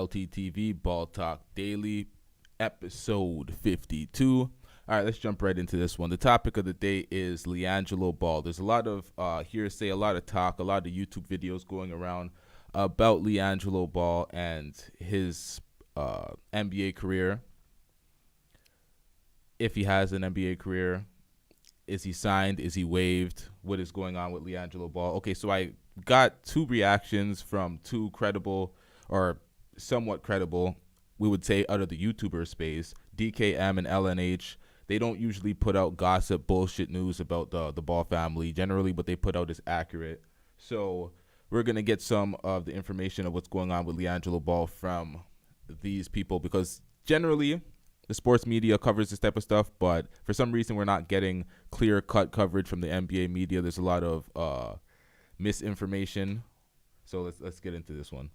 LTTV Ball Talk Daily, episode 52. All right, let's jump right into this one. The topic of the day is LiAngelo Ball. There's a lot of hearsay, a lot of talk, a lot of YouTube videos going around about LiAngelo Ball and his NBA career. If he has an NBA career, is he signed? Is he waived? What is going on with LiAngelo Ball? Okay, so I got two reactions from two credible or somewhat credible, we would say, out of the YouTuber space, DKM and LNH. They don't usually put out gossip, bullshit news about the Ball family. Generally, what they put out is accurate. So we're going to get some of the information of what's going on with LiAngelo Ball from these people, because generally the sports media covers this type of stuff, but for some reason we're not getting clear-cut coverage from the NBA media. There's a lot of misinformation. So let's get into this one.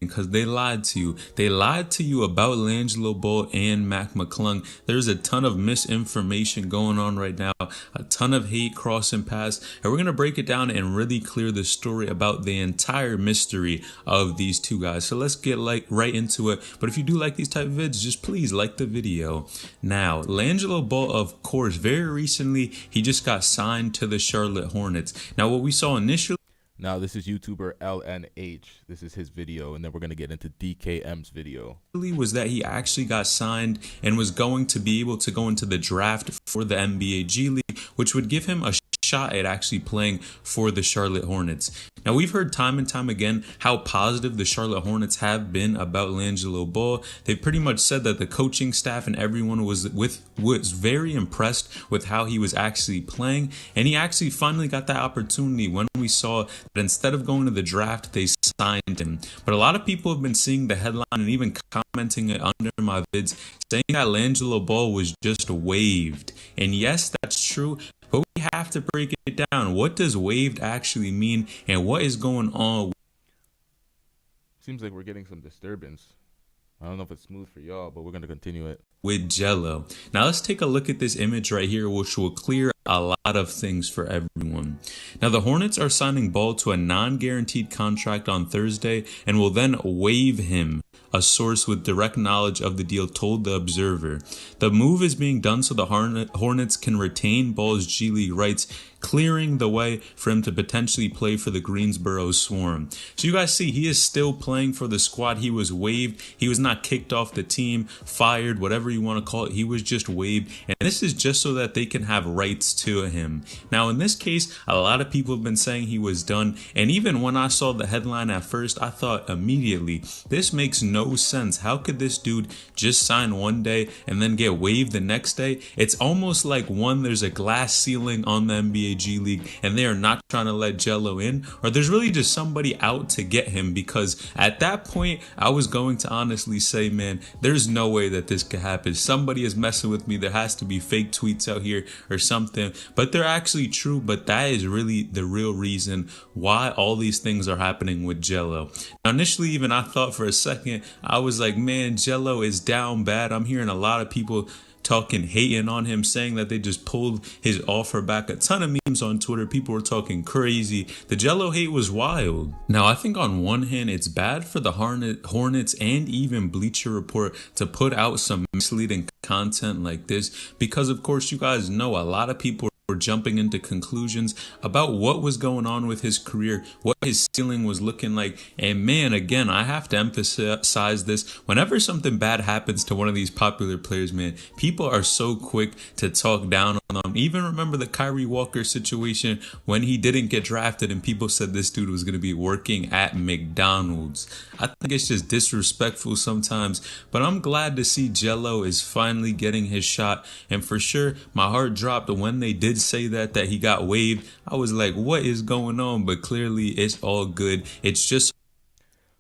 Because they lied to you. They lied to you about LiAngelo Ball and Mac McClung. There's a ton of misinformation going on right now, a ton of hate crossing paths, and we're going to break it down and really clear the story about the entire mystery of these two guys. So let's get right into it. But if you do like these type of vids, just please like the video. Now, LiAngelo Ball, of course, very recently, he just got signed to the Charlotte Hornets. Now, what we saw initially, now, this is YouTuber LNH. This is his video, and then we're going to get into DKM's video. Was that he actually got signed and was going to be able to go into the draft for the NBA G League, which would give him a shot at actually playing for the Charlotte Hornets. Now, we've heard time and time again how positive the Charlotte Hornets have been about LiAngelo Ball. They pretty much said that the coaching staff and everyone was very impressed with how he was actually playing, and he actually finally got that opportunity when we saw that instead of going to the draft, they signed him. But a lot of people have been seeing the headline and even commenting it under my vids, saying that LiAngelo Ball was just waived. And yes, that's true. But we have to break it down. What does waived actually mean, and what is going on? Seems like we're getting some disturbance. I don't know if it's smooth for y'all, but we're going to continue it. With Jello. Now let's take a look at this image right here, which will clear a lot of things for everyone. Now the Hornets are signing Ball to a non-guaranteed contract on Thursday and will then waive him. A source with direct knowledge of the deal told The Observer. The move is being done so the Hornets can retain Ball's G League rights, clearing the way for him to potentially play for the Greensboro Swarm. So you guys see, he is still playing for the squad. He was waived. He was not kicked off the team, fired, whatever you want to call it. He was just waived. And this is just so that they can have rights to him. Now, in this case, a lot of people have been saying he was done. And even when I saw the headline at first, I thought immediately, this makes no sense. How could this dude just sign one day and then get waived the next day? It's almost like, one, there's a glass ceiling on the NBA G League and they are not trying to let Jello in, or there's really just somebody out to get him, because at that point I was going to honestly say, man, there's no way that this could happen. Somebody is messing with me. There has to be fake tweets out here or something, but they're actually true. But that is really the real reason why all these things are happening with Jello. Now, initially, even I thought for a second, I was like, man, Jello is down bad. I'm hearing a lot of people talking, hating on him, saying that they just pulled his offer back. A ton of memes on Twitter. People were talking crazy. The Jello hate was wild. Now, I think on one hand, it's bad for the Hornets and even Bleacher Report to put out some misleading content like this, because of course, you guys know, a lot of people were jumping into conclusions about what was going on with his career, what his ceiling was looking like. And man, again, I have to emphasize this. Whenever something bad happens to one of these popular players, man, people are so quick to talk down on them. Even remember the Kyrie Walker situation when he didn't get drafted and people said this dude was going to be working at McDonald's. I think it's just disrespectful sometimes, but I'm glad to see Jello is finally getting his shot. And for sure, my heart dropped when they did say that he got waived. I was like, what is going on? But clearly it's all good. It's just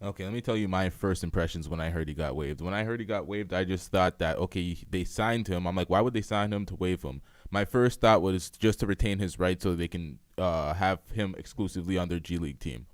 okay. Let me tell you my first impressions when I heard he got waived. When I heard he got waived, I just thought that, okay, they signed him. I'm like, why would they sign him to waive him? My first thought was just to retain his rights so they can have him exclusively on their G League team.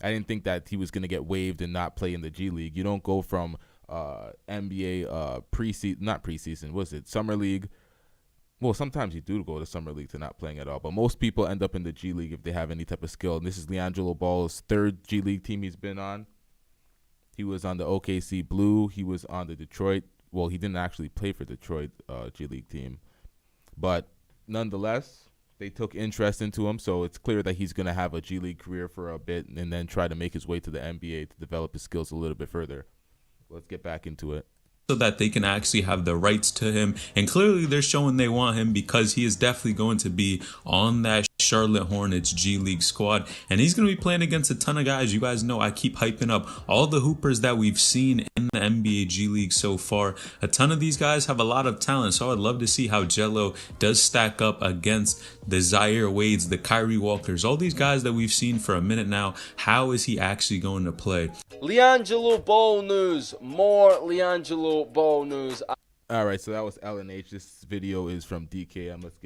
I didn't think that he was going to get waived and not play in the G League. You don't go from NBA Summer League. Well, sometimes you do go to Summer League to not playing at all, but most people end up in the G League if they have any type of skill. And this is LiAngelo Ball's third G League team he's been on. He was on the OKC Blue. He was on the Detroit. Well, he didn't actually play for Detroit G League team. But nonetheless, they took interest into him. So it's clear that he's going to have a G League career for a bit and then try to make his way to the NBA to develop his skills a little bit further. Let's get back into it. So that they can actually have the rights to him. And clearly they're showing they want him because he is definitely going to be on that Charlotte Hornets G League squad. And he's going to be playing against a ton of guys. You guys know I keep hyping up all the hoopers that we've seen in the NBA G League so far. A ton of these guys have a lot of talent. So I'd love to see how Jello does stack up against the Zaire Wades, the Kyrie Walkers, all these guys that we've seen for a minute now. How is he actually going to play? LiAngelo ball news. More LiAngelo ball news. All right, so that was LNH. This video is from DKM. Let's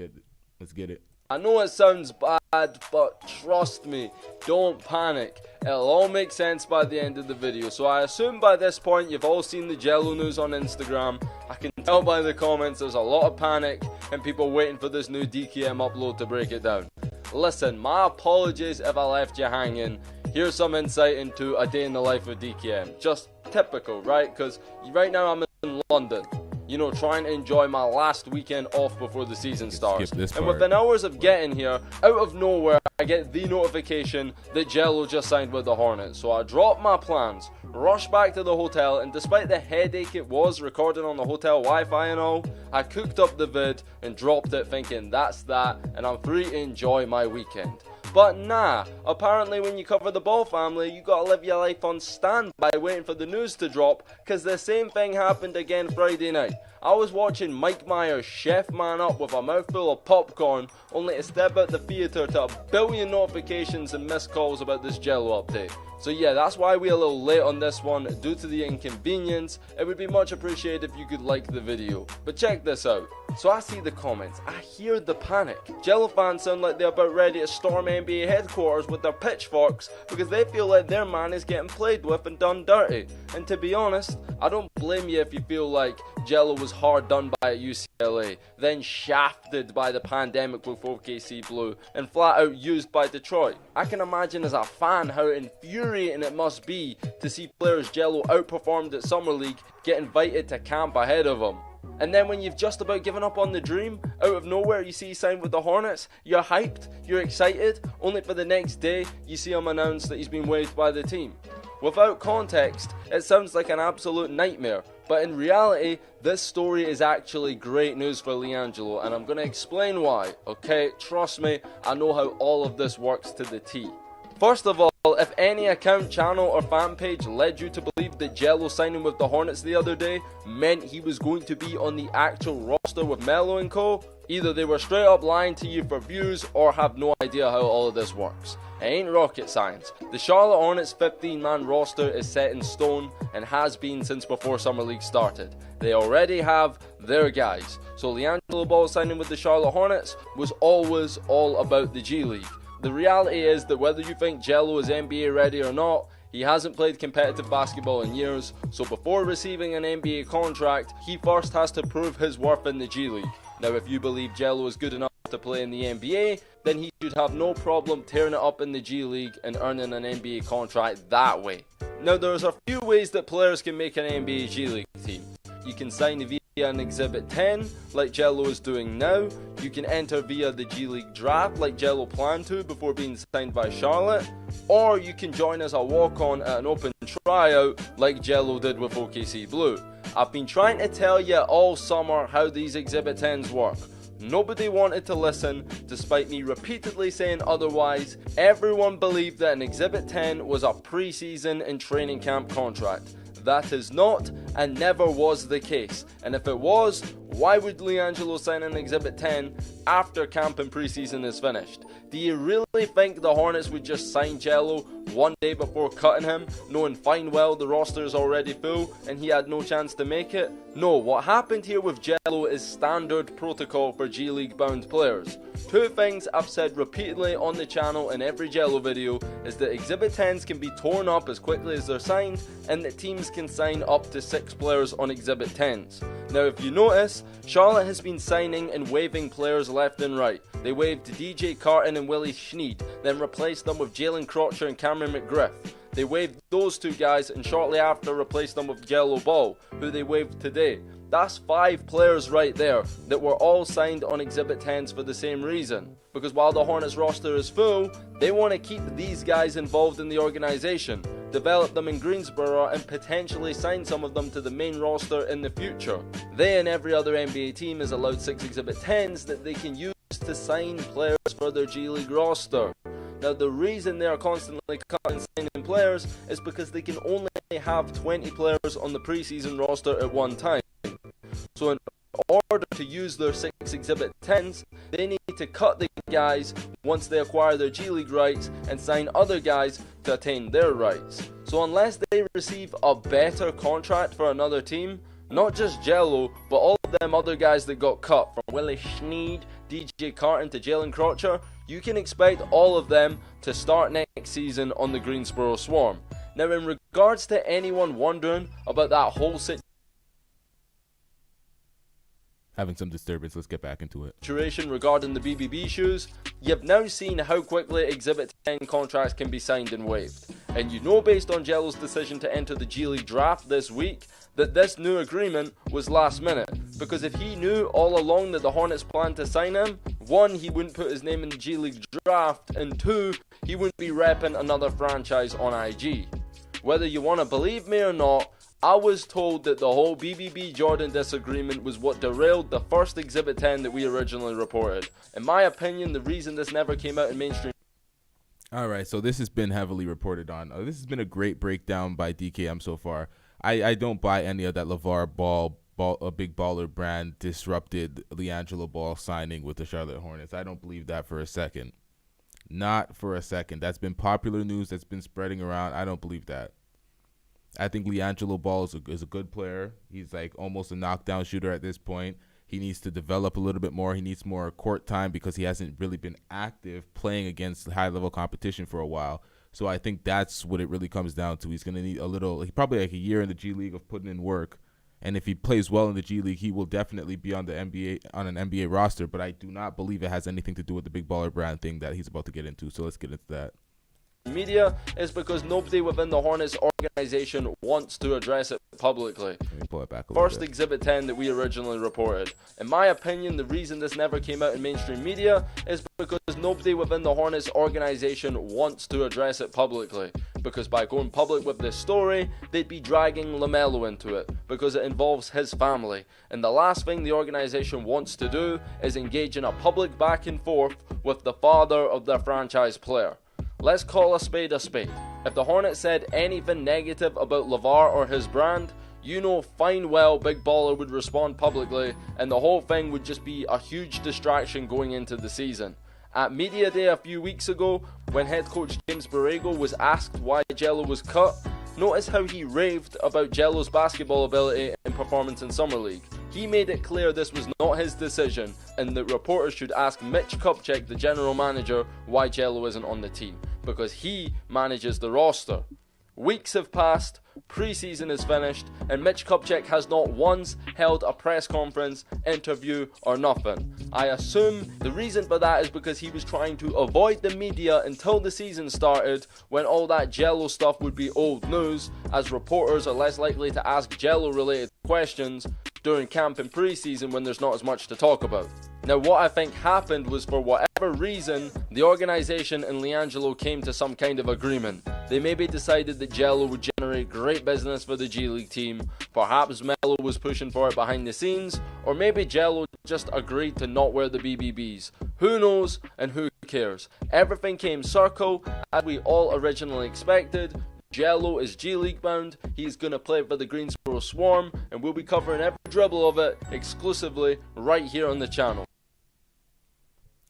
get it. I know it sounds bad, but trust me, don't panic. It'll all make sense by the end of the video. So I assume by this point you've all seen the Jello news on Instagram. I can tell by the comments there's a lot of panic and people waiting for this new DKM upload to break it down. Listen, my apologies if I left you hanging. Here's some insight into a day in the life of DKM. Just typical, right? Because right now I'm in London. You know, trying to enjoy my last weekend off before the season starts. And within hours of getting here, out of nowhere, I get the notification that Jello just signed with the Hornets. So I drop my plans, rush back to the hotel, and despite the headache it was recording on the hotel Wi-Fi and all, I cooked up the vid and dropped it thinking that's that, and I'm free to enjoy my weekend. But nah, apparently when you cover the Ball family, you gotta live your life on standby waiting for the news to drop, cause the same thing happened again Friday night. I was watching Mike Myers chef man up with a mouthful of popcorn, only to step out the theatre to a billion notifications and missed calls about this Jello update. So yeah, that's why we're a little late on this one, due to the inconvenience. It would be much appreciated if you could like the video. But check this out. So I see the comments, I hear the panic. Jello fans sound like they're about ready to storm NBA headquarters with their pitchforks because they feel like their man is getting played with and done dirty. And to be honest, I don't blame you if you feel like Jello was hard done by at UCLA, then shafted by the pandemic with OKC Blue, and flat out used by Detroit. I can imagine as a fan how infuriating it must be to see players Jello outperformed at Summer League get invited to camp ahead of him. And then when you've just about given up on the dream, out of nowhere you see he signed with the Hornets, you're hyped, you're excited, only for the next day you see him announce that he's been waived by the team. Without context, it sounds like an absolute nightmare, but in reality, this story is actually great news for LiAngelo, and I'm going to explain why, okay? Trust me, I know how all of this works to the T. First of all, if any account, channel or fan page led you to believe that Jello signing with the Hornets the other day meant he was going to be on the actual roster with Melo and co, either they were straight up lying to you for views or have no idea how all of this works. It ain't rocket science. The Charlotte Hornets 15-man roster is set in stone and has been since before Summer League started. They already have their guys. So LiAngelo Ball signing with the Charlotte Hornets was always all about the G League. The reality is that whether you think Jello is NBA ready or not, he hasn't played competitive basketball in years, so before receiving an NBA contract, he first has to prove his worth in the G League. Now if you believe Jello is good enough to play in the NBA, then he should have no problem tearing it up in the G League and earning an NBA contract that way. Now there's a few ways that players can make an NBA G League team. You can sign via an Exhibit 10, like Jello is doing now. You can enter via the G League draft, like Jello planned to before being signed by Charlotte. Or you can join as a walk-on at an open tryout, like Jello did with OKC Blue. I've been trying to tell you all summer how these Exhibit 10s work. Nobody wanted to listen, despite me repeatedly saying otherwise. Everyone believed that an Exhibit 10 was a pre-season and training camp contract. That is not and never was the case, and if it was, why would LiAngelo sign an Exhibit 10 after camp and preseason is finished? Do you really think the Hornets would just sign Jello one day before cutting him, knowing fine well the roster is already full and he had no chance to make it? No, what happened here with Jello is standard protocol for G League bound players. Two things I've said repeatedly on the channel in every Jello video is that Exhibit 10s can be torn up as quickly as they're signed, and that teams can sign up to 6 players on Exhibit 10s. Now if you notice, Charlotte has been signing and waiving players left and right. They waived DJ Carton and Willie Schneid, then replaced them with Jalen Crotcher and Cameron McGriff. They waived those 2 guys and shortly after replaced them with LiAngelo Ball, who they waived today. That's 5 players right there that were all signed on Exhibit 10s for the same reason. Because while the Hornets roster is full, they want to keep these guys involved in the organization, develop them in Greensboro, and potentially sign some of them to the main roster in the future. They and every other NBA team is allowed 6 Exhibit 10s that they can use to sign players for their G League roster. Now, the reason they are constantly cutting signing players is because they can only have 20 players on the preseason roster at one time. So in order to use their 6 Exhibit 10s, they need to cut the guys once they acquire their G League rights and sign other guys to attain their rights. So unless they receive a better contract for another team, not just LiAngelo, but all of them other guys that got cut, from Willie Snead, DJ Carton to Jalen Crotcher, you can expect all of them to start next season on the Greensboro Swarm. Now, in regards to anyone wondering about that whole Having some disturbance, let's get back into it. situation regarding the BBB shoes, you've now seen how quickly Exhibit 10 contracts can be signed and waived. And you know, based on LiAngelo's decision to enter the G League draft this week, that this new agreement was last minute. Because if he knew all along that the Hornets planned to sign him, 1, he wouldn't put his name in the G League draft, and 2, he wouldn't be repping another franchise on IG. Whether you want to believe me or not, I was told that the whole BBB Jordan disagreement was what derailed the first Exhibit 10 that we originally reported. In my opinion, the reason this never came out in mainstream. Alright, so this has been heavily reported on. This has been a great breakdown by DKM so far. I don't buy any of that LeVar Ball, a big baller brand, disrupted LiAngelo Ball signing with the Charlotte Hornets. I don't believe that for a second. Not for a second. That's been popular news that's been spreading around. I don't believe that. I think LiAngelo Ball is a good player. He's like almost a knockdown shooter at this point. He needs to develop a little bit more. He needs more court time because he hasn't really been active playing against high-level competition for a while. So I think that's what it really comes down to. He's going to need probably like a year in the G League of putting in work. And if he plays well in the G League, he will definitely be on an NBA roster. But I do not believe it has anything to do with the big baller brand thing that he's about to get into. So let's get into that. Media is because nobody within the Hornets organization wants to address it publicly. Let me pull it back a little First bit. Exhibit 10 that we originally reported. In my opinion, the reason this never came out in mainstream media is because nobody within the Hornets organization wants to address it publicly. Because by going public with this story, they'd be dragging LaMelo into it, because it involves his family. And the last thing the organization wants to do is engage in a public back and forth with the father of their franchise player. Let's call a spade a spade. If the Hornets said anything negative about LeVar or his brand, you know fine well Big Baller would respond publicly, and the whole thing would just be a huge distraction going into the season. At Media Day a few weeks ago, when head coach James Borrego was asked why LiAngelo was cut, notice how he raved about LiAngelo's basketball ability and performance in Summer League. He made it clear this was not his decision, and that reporters should ask Mitch Kupchak, the general manager, why LiAngelo isn't on the team, because he manages the roster. Weeks have passed, preseason is finished, and Mitch Kupchak has not once held a press conference, interview, or nothing. I assume the reason for that is because he was trying to avoid the media until the season started, when all that LiAngelo stuff would be old news, as reporters are less likely to ask LiAngelo related questions during camp and preseason when there's not as much to talk about. Now, what I think happened was, for whatever reason, the organization and LiAngelo came to some kind of agreement. They maybe decided that LiAngelo would generate great business for the G League team, perhaps Melo was pushing for it behind the scenes, or maybe LiAngelo just agreed to not wear the BBBs. Who knows and who cares? Everything came circle as we all originally expected. LiAngelo is G League bound, he's going to play for the Greensboro Swarm, and we'll be covering every dribble of it exclusively right here on the channel.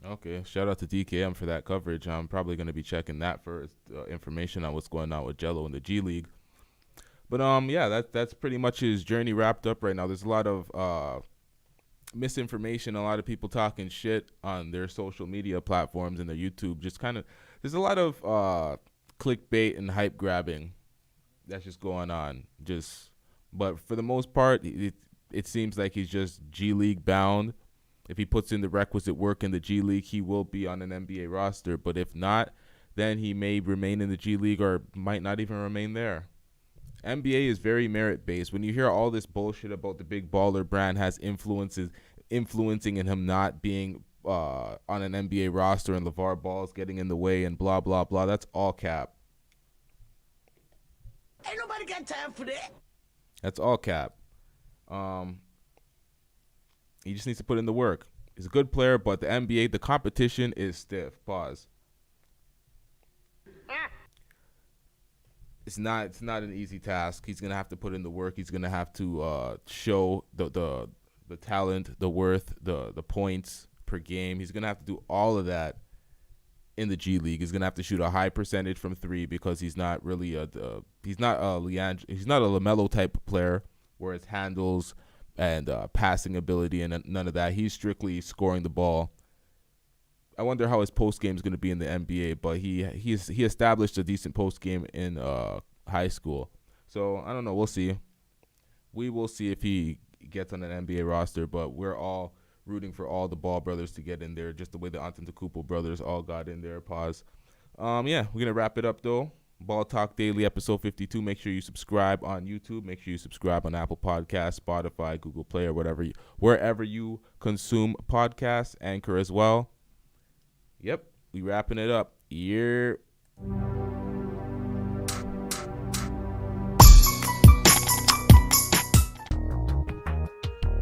Okay, shout out to DKM for that coverage. I'm probably going to be checking that for information on what's going on with LiAngelo in the G League. But yeah, that's pretty much his journey wrapped up right now. There's a lot of misinformation, a lot of people talking shit on their social media platforms and their YouTube. There's a lot of clickbait and hype grabbing that's just going on. But for the most part, it seems like he's just G League bound. If he puts in the requisite work in the G League, he will be on an NBA roster. But if not, then he may remain in the G League or might not even remain there. NBA is very merit-based. When you hear all this bullshit about the big baller brand has influencing in him not being on an NBA roster and LeVar Ball's getting in the way and blah, blah, blah, that's all cap. Ain't nobody got time for that. That's all cap. He just needs to put in the work. He's a good player, but the NBA, the competition is stiff. Pause. It's not an easy task. He's gonna have to put in the work. He's gonna have to show the talent, the worth, the points per game. He's gonna have to do all of that in the G League. He's gonna have to shoot a high percentage from three because he's not really he's not a LaMelo type of player where it's handles and passing ability and none of that. He's strictly scoring the ball. I wonder how his post game is going to be in the NBA, but he established a decent post game in high school. So I don't know. We'll see. We will see if he gets on an NBA roster, but we're all rooting for all the Ball brothers to get in there, just the way the Antetokounmpo brothers all got in there. Pause. Yeah, we're gonna wrap it up though. Ball Talk Daily, episode 52. Make sure you subscribe on YouTube. Make sure you subscribe on Apple Podcasts, Spotify, Google Play, or wherever you consume podcasts. Anchor as well. Yep, we wrapping it up.